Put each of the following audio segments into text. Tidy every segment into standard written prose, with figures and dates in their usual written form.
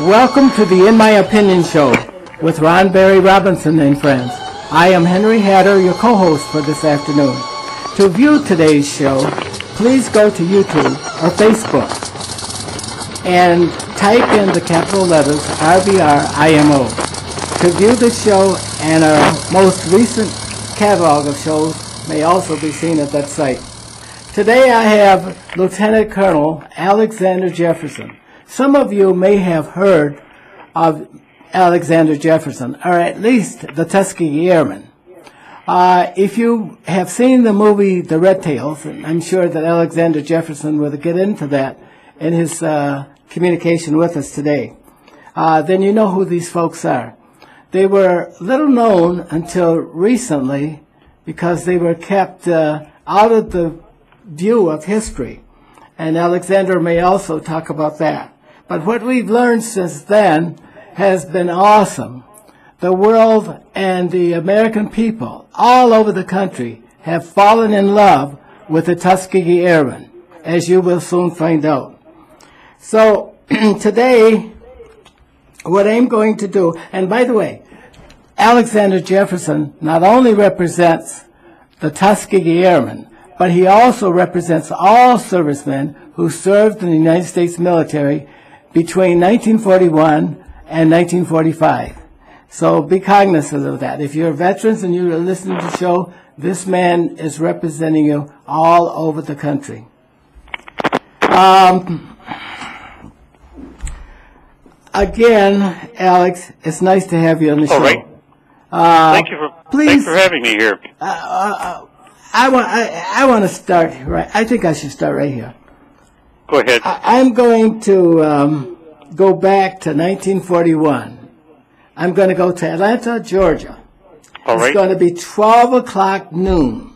Welcome to the In My Opinion Show with Ron Barry Robinson and friends. I am Henry Hatter, your co-host for this afternoon. To view today's show, please go to YouTube or Facebook and type in the capital letters RBRIMO. To view the show and our most recent catalog of shows may also be seen at that site. Today I have Lieutenant Colonel Alexander Jefferson. Some of you may have heard of Alexander Jefferson, or at least the Tuskegee Airmen. If you have seen the movie The Red Tails, and I'm sure that Alexander Jefferson will get into that in his communication with us today, then you know who these folks are. They were little known until recently because they were kept out of the view of history, and Alexander may also talk about that. But what we've learned since then has been awesome. The world and the American people all over the country have fallen in love with the Tuskegee Airmen, as you will soon find out. So today, what I'm going to do, and by the way, Alexander Jefferson not only represents the Tuskegee Airmen, but he also represents all servicemen who served in the United States military between 1941 and 1945. So be cognizant of that. If you're veterans and you're listening to the show, this man is representing you all over the country. Again, Alex, it's nice to have you on the show. All right. Thanks for having me here. I want to start right. I think I should start right here. Go ahead. I'm going to go back to 1941. I'm going to go to Atlanta, Georgia. All right. It's going to be 12 o'clock noon.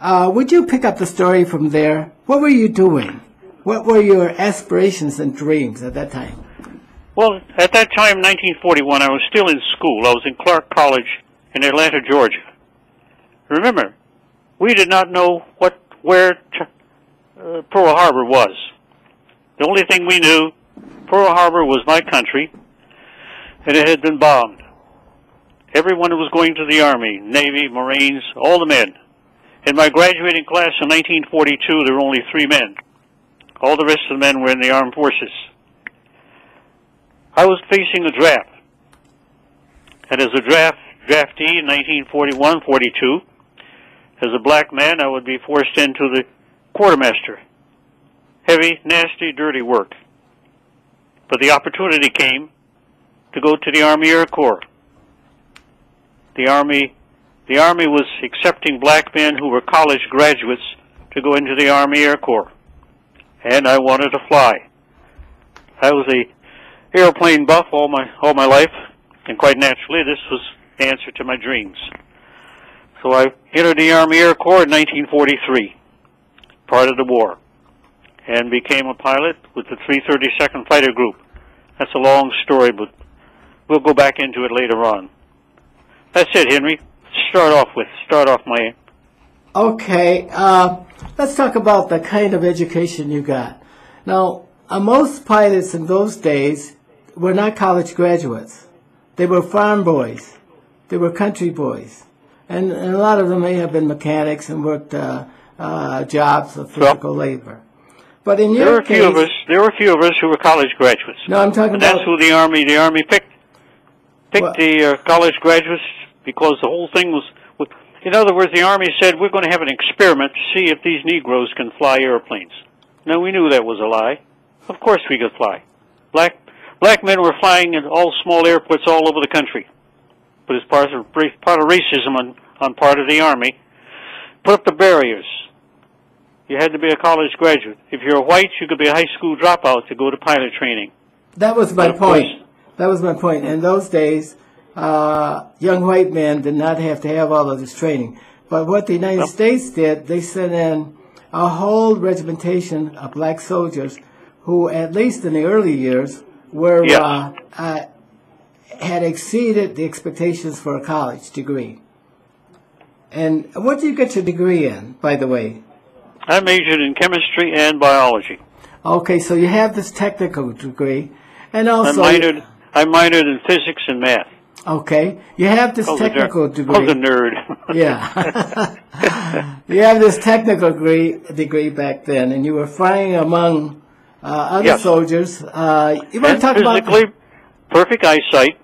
Would you pick up the story from there? What were you doing? What were your aspirations and dreams at that time? Well, at that time, 1941, I was still in school. I was in Clark College in Atlanta, Georgia. Remember, we did not know where Pearl Harbor was. The only thing we knew, Pearl Harbor was my country, and it had been bombed. Everyone was going to the Army, Navy, Marines, all the men. In my graduating class in 1942, there were only 3 men. All the rest of the men were in the armed forces. I was facing a draft. And as a draftee in 1941-42, as a black man, I would be forced into the quartermaster. Heavy, nasty, dirty work. But the opportunity came to go to the Army Air Corps. The Army was accepting black men who were college graduates to go into the Army Air Corps. And I wanted to fly. I was a airplane buff all my life, and quite naturally, this was the answer to my dreams. So I entered the Army Air Corps in 1943, part of the war, and became a pilot with the 332nd Fighter Group. That's a long story, but we'll go back into it later on. That's it, Henry. Start off my... Okay, let's talk about the kind of education you got. Now, most pilots in those days were not college graduates. They were farm boys. They were country boys. And a lot of them may have been mechanics and worked jobs of physical labor. But in your case... There were a few of us who were college graduates. No, I'm talking about... That's who the Army picked the college graduates because the whole thing was... In other words, the Army said, we're going to have an experiment to see if these Negroes can fly airplanes. Now, we knew that was a lie. Of course we could fly. Black men were flying in all small airports all over the country. But as part of racism on part of the Army, put up the barriers. You had to be a college graduate. If you're white, you could be a high school dropout to go to pilot training. That was my But of course- point. That was my point. In those days, young white men did not have to have all of this training. But what the United States did, they sent in a whole regimentation of black soldiers who, at least in the early years, were Yes. had exceeded the expectations for a college degree. And what did you get your degree in, by the way? I majored in chemistry and biology. Okay, so you have this technical degree, and also I minored in physics and math. okay, you have this technical I was a degree. nerd. Yeah, you have this technical degree back then, and you were flying among other Yes. soldiers. You want to And talk about physically perfect eyesight,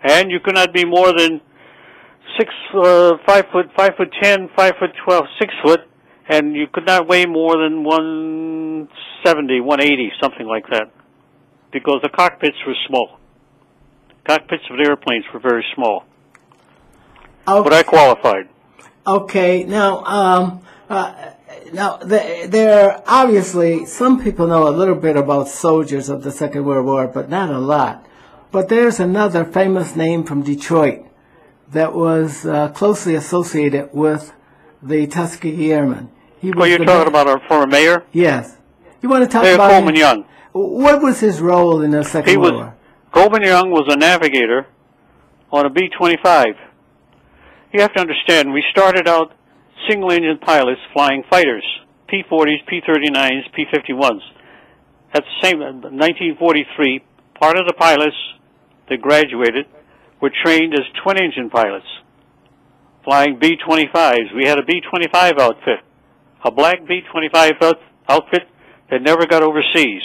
and you could not be more than 5'10", 5'12", 6 foot, and you could not weigh more than 170, 180, something like that, because the cockpits were small. Cockpits of the airplanes were very small, but I qualified. Okay, now there are obviously some people know a little bit about soldiers of the Second World War, but not a lot. But there's another famous name from Detroit that was closely associated with the Tuskegee Airmen. He was You're talking about our former mayor? Yes. You want to talk Mayor about Coleman Young. What was his role in the Second World War? Coleman Young was a navigator on a B-25. You have to understand, we started out single-engine pilots flying fighters, P-40s, P-39s, P-51s. At the same 1943, part of the pilots that graduated were trained as twin-engine pilots, flying B-25s. We had a B-25 outfit, a black B-25 outfit that never got overseas.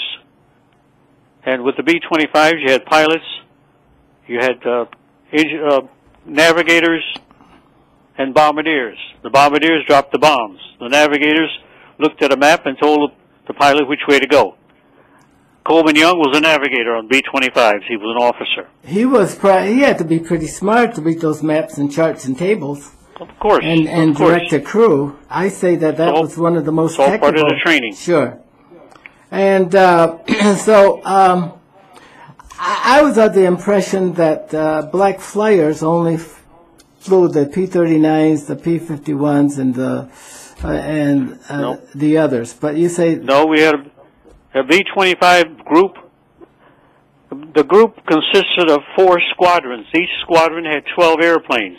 And with the B-25s, you had pilots, you had navigators, and bombardiers. The bombardiers dropped the bombs. The navigators looked at a map and told the pilot which way to go. Coleman Young was a navigator on B-25s. He was an officer. He had to be pretty smart to read those maps and charts and tables. Of course. And direct a crew. I say that was one of the most all technical. part of the training. Sure. And so I was of the impression that black flyers only flew the P-39s, the P-51s, and the others. But you say no. We had a B-25 group. The group consisted of 4 squadrons. Each squadron had 12 airplanes.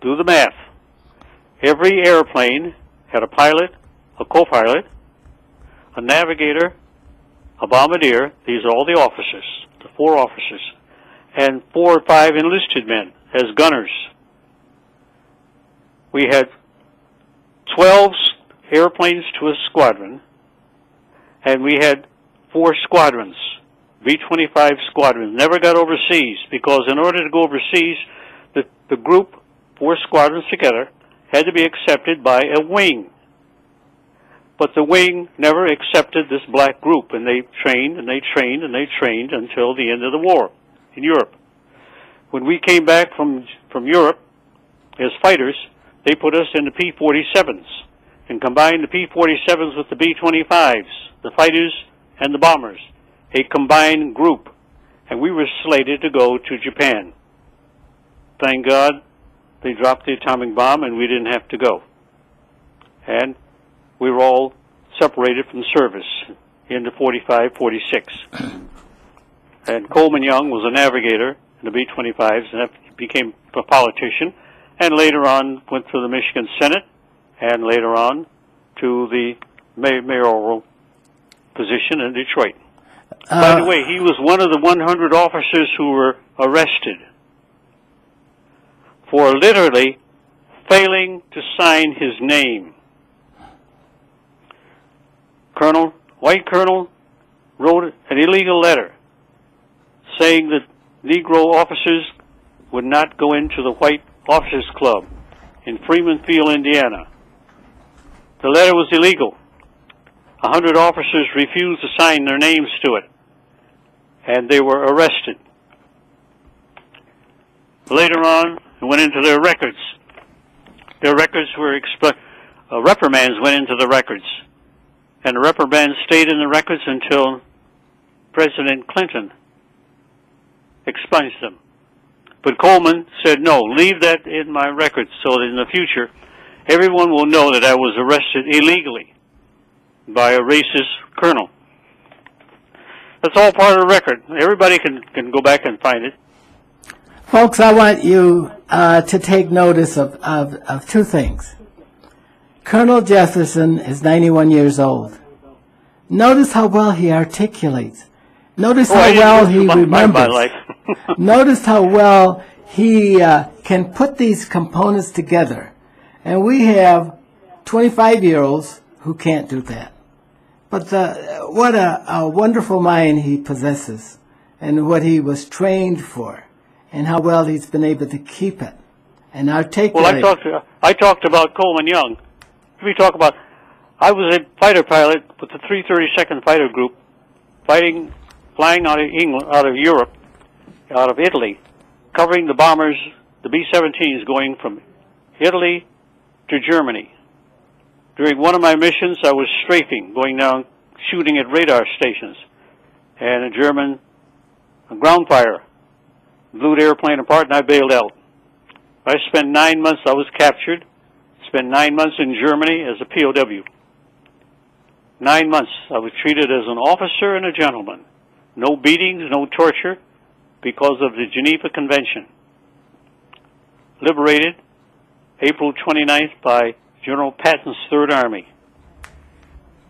Do the math. Every airplane had a pilot, a co-pilot, a navigator, a bombardier. These are all the officers, the 4 officers, and 4 or 5 enlisted men as gunners. We had 12 airplanes to a squadron, and we had 4 squadrons, B-25 squadrons. Never got overseas, because in order to go overseas, the group, 4 squadrons together, had to be accepted by a wing. But the wing never accepted this black group, and they trained and they trained and they trained until the end of the war in Europe. When we came back from Europe as fighters, they put us in the P-47s and combined the P-47s with the B-25s, the fighters and the bombers, a combined group, and we were slated to go to Japan. Thank God they dropped the atomic bomb and we didn't have to go. And we were all separated from service into 45, 46. And Coleman Young was a navigator in the B-25s, and became a politician, and later on went to the Michigan Senate, and later on to the mayoral position in Detroit. By the way, he was one of the 100 officers who were arrested for literally failing to sign his name. White colonel wrote an illegal letter saying that Negro officers would not go into the White Officers Club in Freemanfield, Indiana. The letter was illegal. 100 officers refused to sign their names to it, and they were arrested. Later on, it went into their records. Their records were reprimands went into the records. And the reprimands stayed in the records until President Clinton expunged them. But Coleman said, no, leave that in my records so that in the future everyone will know that I was arrested illegally by a racist colonel. That's all part of the record. Everybody can go back and find it. Folks, I want you to take notice of two things. Colonel Jefferson is 91 years old. Notice how well he articulates. Notice how well he remembers. Notice how well he can put these components together. And we have 25-year-olds who can't do that. But what a wonderful mind he possesses, and what he was trained for, and how well he's been able to keep it and articulate. Well, I talked about Coleman Young. We talk about, I was a fighter pilot with the 332nd Fighter Group, flying out of England, out of Europe, out of Italy, covering the bombers, the B-17s, going from Italy to Germany. During one of my missions, I was strafing, going down, shooting at radar stations, and a German ground fire blew the airplane apart, and I bailed out. I spent 9 months, I was captured, spent 9 months in Germany as a P.O.W. 9 months, I was treated as an officer and a gentleman. No beatings, no torture, because of the Geneva Convention. Liberated April 29th by General Patton's Third Army.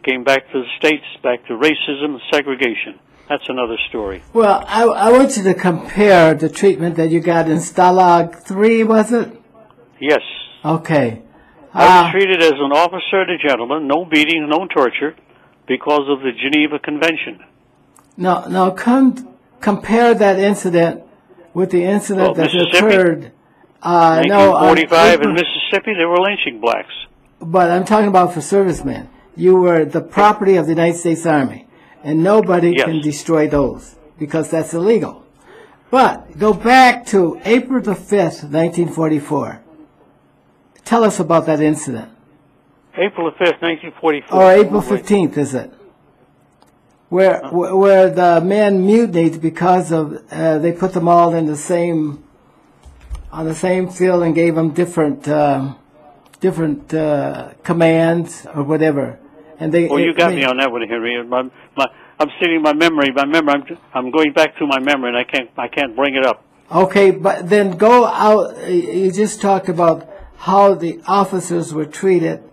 Came back to the States, back to racism and segregation. That's another story. Well, I want you to compare the treatment that you got in Stalag 3, was it? Yes. Okay. I was treated as an officer and a gentleman, no beating, no torture, because of the Geneva Convention. Now compare that incident with the incident that occurred. 1945 in Mississippi, they were lynching blacks. But I'm talking about for servicemen. You were the property of the United States Army, and nobody can destroy those because that's illegal. But go back to April the 5th, 1944. Tell us about that incident. April the 5th, 1944. Or April 15th, is it? Where the men mutinied because of they put them all in the same on the same field and gave them different commands or whatever. And they. Well, you got me on that one, Henry. I'm sitting in my memory. I'm going back through my memory, and I can't bring it up. Okay, but then go out. You just talked about how the officers were treated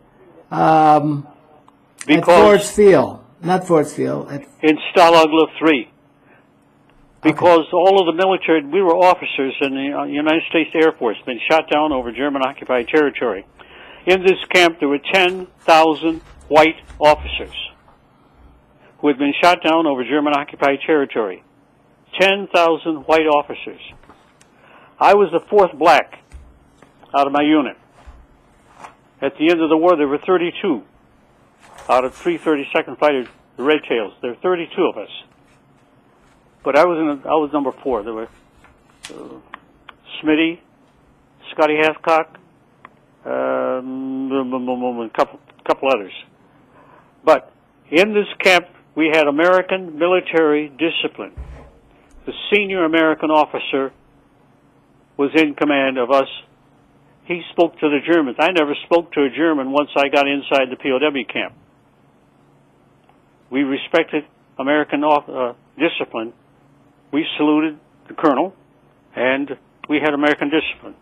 at Ford's Field. Not Ford's Field. In Stalag 3. Because all of the military, we were officers in the United States Air Force, been shot down over German-occupied territory. In this camp, there were 10,000 white officers who had been shot down over German-occupied territory. 10,000 white officers. I was the fourth black out of my unit. At the end of the war, there were 32 out of 332nd Fighters, the Red Tails. There were 32 of us. But I was number 4. There were Smitty, Scotty Hathcock, a couple others. But in this camp, we had American military discipline. The senior American officer was in command of us. He spoke to the Germans. I never spoke to a German once I got inside the P.O.W. camp. We respected American discipline. We saluted the colonel, and we had American discipline.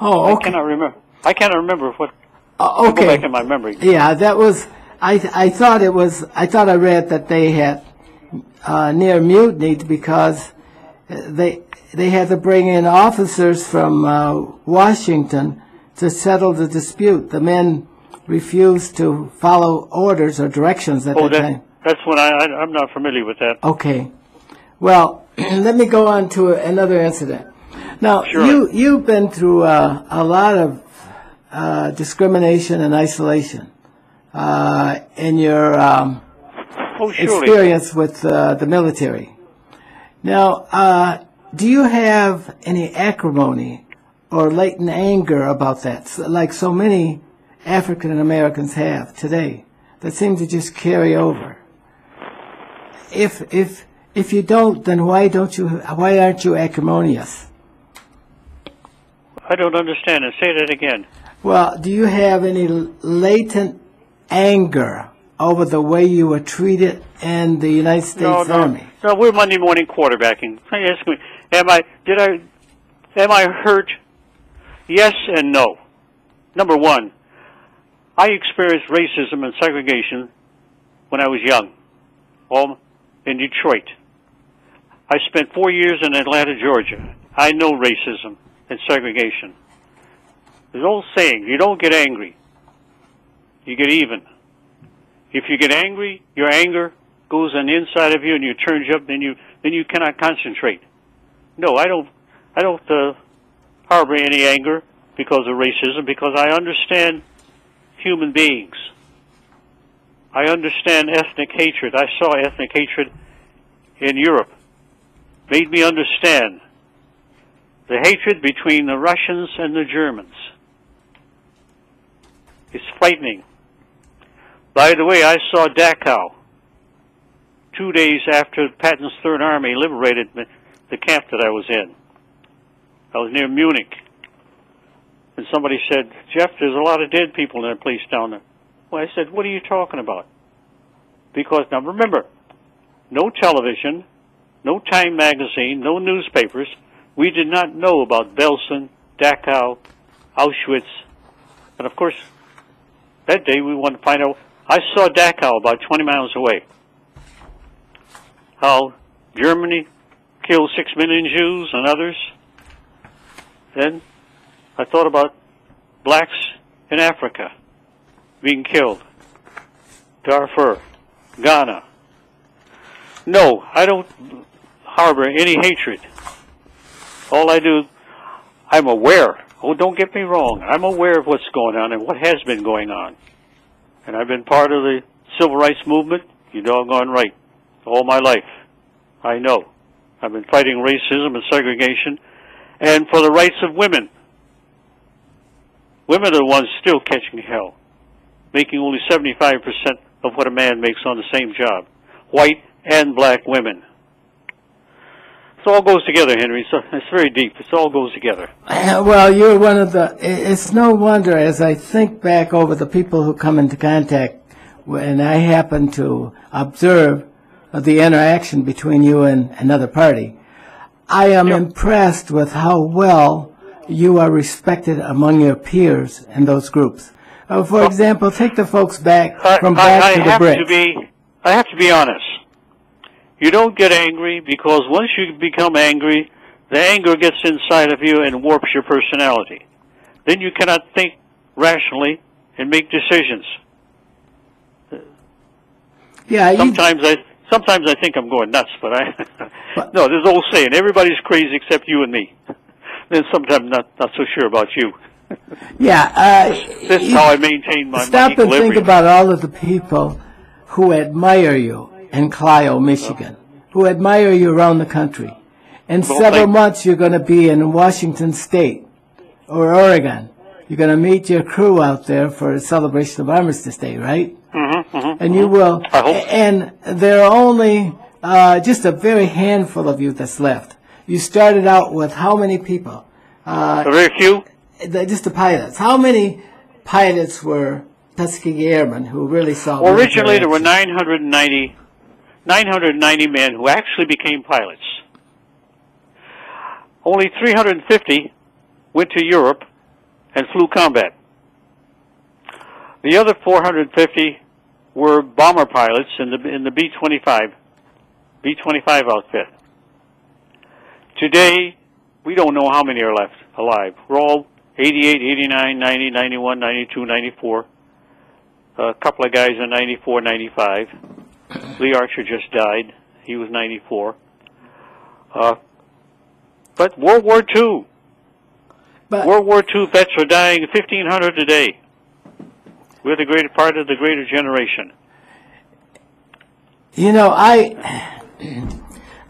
Oh, okay. I cannot remember what. Okay. Go back in my memory. Yeah, that was. I thought it was. I thought I read that they had near mutinied because they had to bring in officers from Washington to settle the dispute. The men refused to follow orders or directions at that time. That's when I'm not familiar with that. Okay. Well, let me go on to another incident. Now, sure. You've been through a lot of discrimination and isolation in your experience with the military. Now, do you have any acrimony or latent anger about that, like so many African Americans have today, that seem to just carry over. If you don't, then why aren't you acrimonious? I don't understand it. Say that again. Well, do you have any latent anger over the way you were treated in the United States Army? No, we're Monday morning quarterbacking. Ask me, am I hurt? Yes and no. Number one, I experienced racism and segregation when I was young, in Detroit. I spent 4 years in Atlanta, Georgia. I know racism and segregation. There's an old saying, you don't get angry, you get even. If you get angry, your anger goes on the inside of you and you turns you up, then you cannot concentrate. No, I don't harbor any anger because of racism, because I understand human beings. I understand ethnic hatred. I saw ethnic hatred in Europe. Made me understand the hatred between the Russians and the Germans. It's frightening. By the way, I saw Dachau 2 days after Patton's Third Army liberated the camp that I was in. I was near Munich. And somebody said, Jeff, there's a lot of dead people in that place down there. Well, I said, what are you talking about? Because, now remember, no television, no Time magazine, no newspapers. We did not know about Belsen, Dachau, Auschwitz. And of course, that day we wanted to find out. I saw Dachau about 20 miles away. How Germany killed 6 million Jews and others. Then I thought about blacks in Africa being killed. Darfur, Ghana. No, I don't harbor any hatred. All I do, I'm aware. Oh, don't get me wrong. I'm aware of what's going on and what has been going on. And I've been part of the civil rights movement, you doggone right, all my life. I know. I've been fighting racism and segregation and for the rights of women. Women are the ones still catching hell, making only 75% of what a man makes on the same job. White and black women. It all goes together, Henry. So it's very deep. It all goes together. Well, you're one of the... It's no wonder, as I think back over the people who come into contact, and I happen to observe the interaction between you and another party, I am impressed with how well you are respected among your peers in those groups. For example, take the folks back from back to the bricks. I have to be honest. You don't get angry because once you become angry, the anger gets inside of you and warps your personality. Then you cannot think rationally and make decisions. Yeah. Sometimes I think I'm going nuts, but no. There's an old saying: everybody's crazy except you and me. Then sometimes not so sure about you. Yeah. This is how I maintain my stop equilibrium. and think about all of the people who admire you in Clio, Michigan, who admire you around the country. In several months, you're going to be in Washington State or Oregon. You're going to meet your crew out there for a celebration of Armistice Day, right? And you will. I hope. And there are only just a very handful of you that's left. You started out with how many people? Very few. Just the pilots. How many pilots were Tuskegee Airmen who really saw? Well, originally there were 990 men who actually became pilots. Only 350 went to Europe and flew combat. The other 450 were bomber pilots in the B-25 outfit. Today, we don't know how many are left alive. We're all 88, 89, 90, 91, 92, 94. A couple of guys in 94, 95. Lee Archer just died. He was 94. But World War II. World War II vets are dying 1,500 a day. We're the greater part of the greater generation. You know, I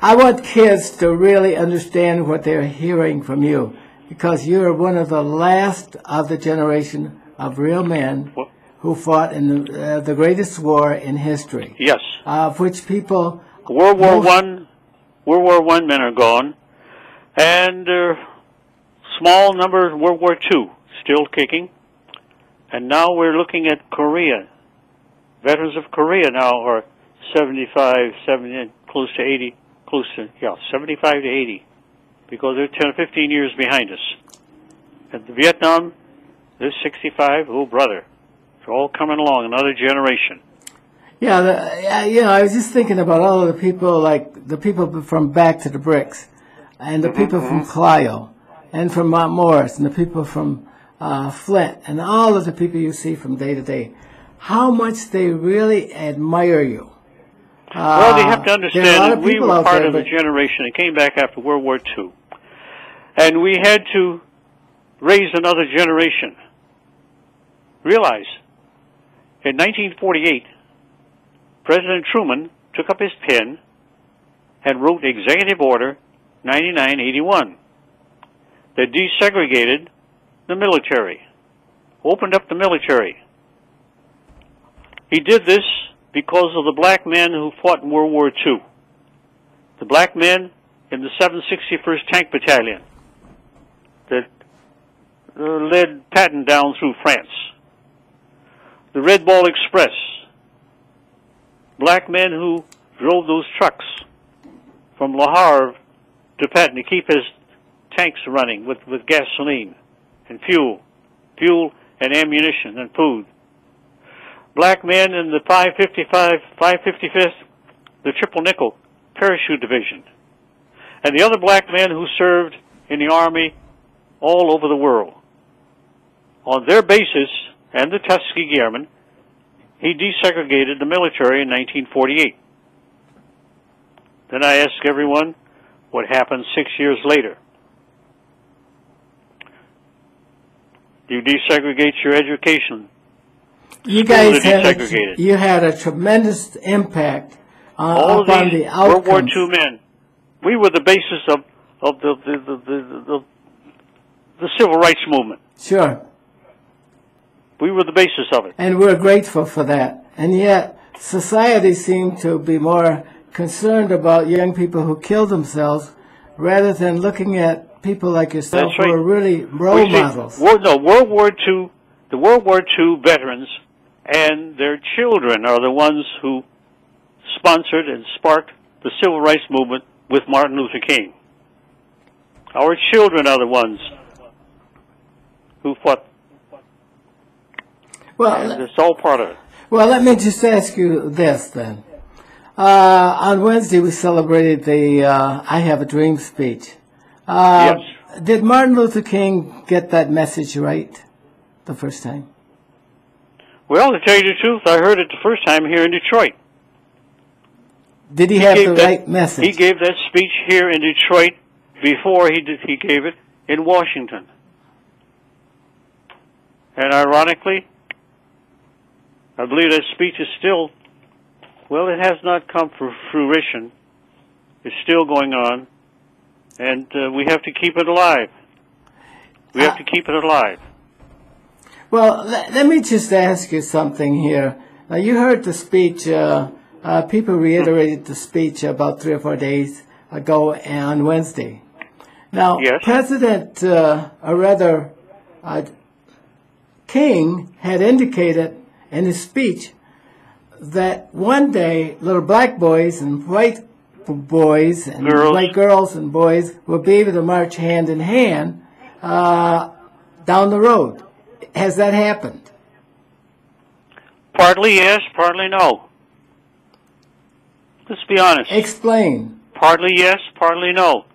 want kids to really understand what they're hearing from you. because you're one of the last of the generation of real men who fought in the greatest war in history. Yes. Of which people... World War I men are gone, and small number of World War II still kicking. And now we're looking at Korea. Veterans of Korea now are 75, 70, close to 80, 75 to 80, because they're 10 or 15 years behind us. And Vietnam, they're 65, oh brother. It's all coming along, another generation. Yeah, I was just thinking about all of the people, like the people from Back to the Bricks, and the people from Clio, and from Mount Morris, and the people from Flint, and all of the people you see from day to day. How much they really admire you. Well, they have to understand that we were part there, of the generation that came back after World War II. And we had to raise another generation. Realize, in 1948, President Truman took up his pen and wrote Executive Order 9981 that desegregated the military, opened up the military. He did this because of the black men who fought in World War II. The black men in the 761st Tank Battalion that led Patton down through France. The Red Ball Express. Black men who drove those trucks from Le Havre to Patton to keep his tanks running with gasoline and fuel and ammunition and food. Black men in the 555th, the Triple Nickel Parachute Division, and the other black men who served in the Army all over the world. On their basis, and the Tuskegee Airmen, he desegregated the military in 1948. Then I ask everyone what happened 6 years later. You desegregate your education. You guys had a tremendous impact all upon the outcomes. World War II men. We were the basis of the civil rights movement. Sure. We were the basis of it. And we're grateful for that. And yet, society seemed to be more concerned about young people who killed themselves rather than looking at people like yourself who are really role models. The World War II veterans and their children are the ones who sponsored and sparked the civil rights movement with Martin Luther King. Our children are the ones who fought. Well, and it's all part of it. Well, let me just ask you this then. On Wednesday, we celebrated the I Have a Dream speech. Yes. Did Martin Luther King get that message right the first time? Well, to tell you the truth, I heard it the first time here in Detroit. Did he have the right message? He gave that speech here in Detroit before he gave it in Washington. And ironically, I believe that speech is still, well, it has not come to fruition. It's still going on, and we have to keep it alive. We have to keep it alive. Well, let me just ask you something here. Now, you heard the speech, people reiterated the speech about 3 or 4 days ago on Wednesday. Now, yes. President, King had indicated in his speech that one day little black boys and white boys and white girls and boys will be able to march hand in hand down the road. Has that happened? Partly yes, partly no. Let's be honest. Explain. Partly yes, partly no.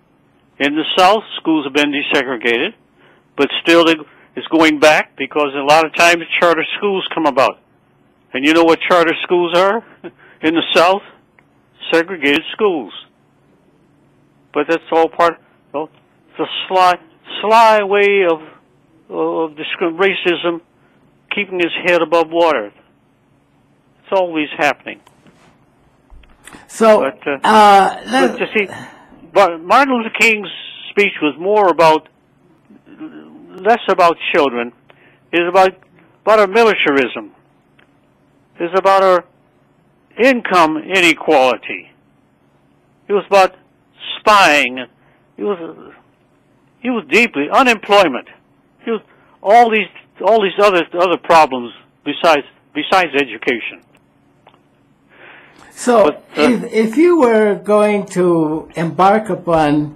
In the South, schools have been desegregated, but still it's going back because a lot of times charter schools come about. And you know what charter schools are in the South? Segregated schools. But that's all part of the sly way of racism keeping his head above water. It's always happening. So, but you see, Martin Luther King's speech was more about less about children. It's about our militarism. It's about our income inequality. It was about spying. It was deeply unemployment. It was all these other problems besides education. So, if you were going to embark upon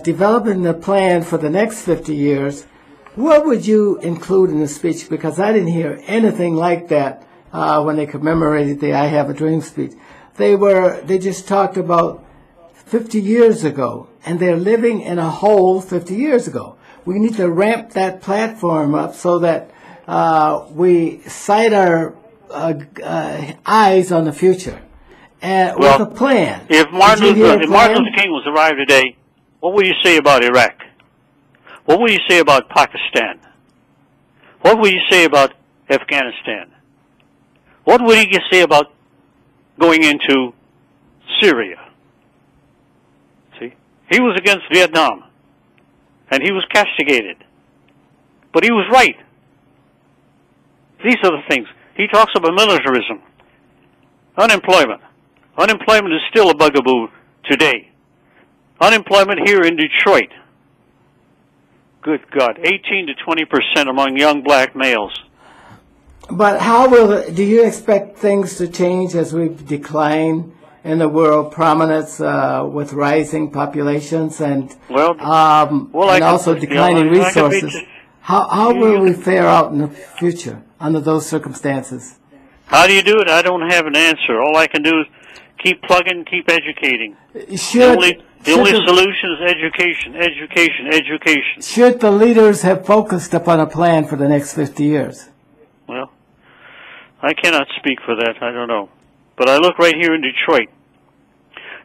developing the plan for the next 50 years, what would you include in the speech? Because I didn't hear anything like that when they commemorated the I Have a Dream speech. They just talked about 50 years ago, and they're living in a hole 50 years ago. We need to ramp that platform up so that we sight our eyes on the future. With a plan. If Martin Luther King was alive today, what would you say about Iraq? What would you say about Pakistan? What would you say about Afghanistan? What would you say about going into Syria? See? He was against Vietnam, and he was castigated. But he was right. These are the things. He talks about militarism, unemployment. Unemployment is still a bugaboo today. Unemployment here in Detroit, good God, 18 to 20% among young black males. But do you expect things to change as we decline in the world prominence with rising populations and also declining resources? How will we fare out in the future under those circumstances? How do you do it? I don't have an answer. All I can do is keep plugging, keep educating. The only solution is education, education, education. Should the leaders have focused upon a plan for the next 50 years? Well, I cannot speak for that. I don't know. But I look right here in Detroit.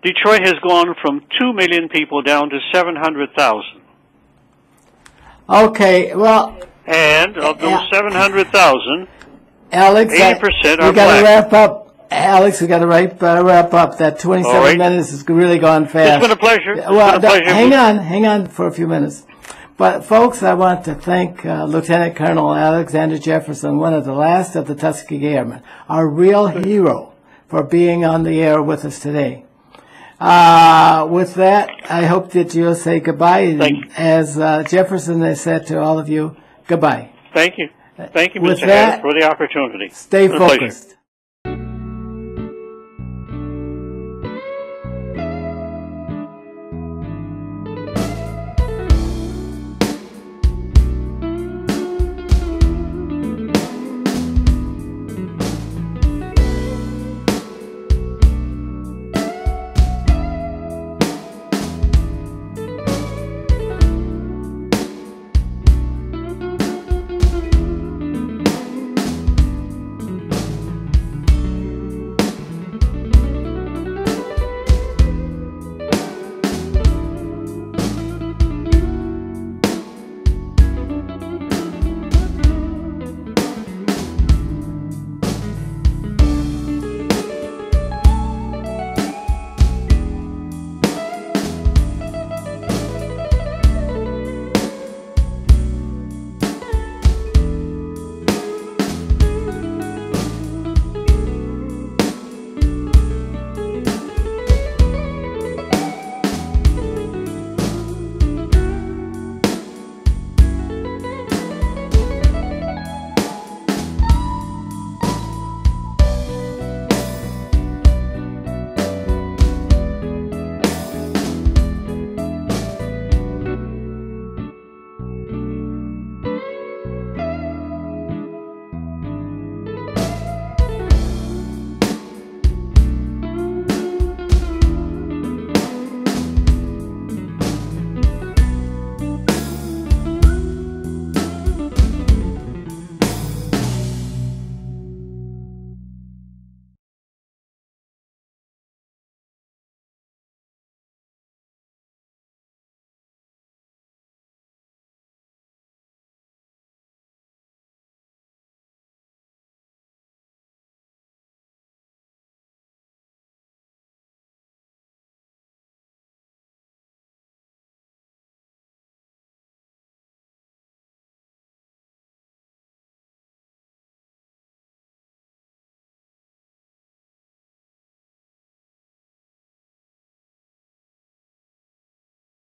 Detroit has gone from 2 million people down to 700,000. Okay, well... And of those 700,000, Alex, 80% are black. We got to wrap up. Alex, we got to wrap up. That 27 minutes has really gone fast. It's been a pleasure. Hang on for a few minutes. But, folks, I want to thank Lieutenant Colonel Alexander Jefferson, one of the last of the Tuskegee Airmen, our real hero, for being on the air with us today. With that, I hope that you'll say goodbye. As Jefferson has said to all of you, goodbye. Thank you. Thank you, Mr. Harris, for the opportunity. Stay focused.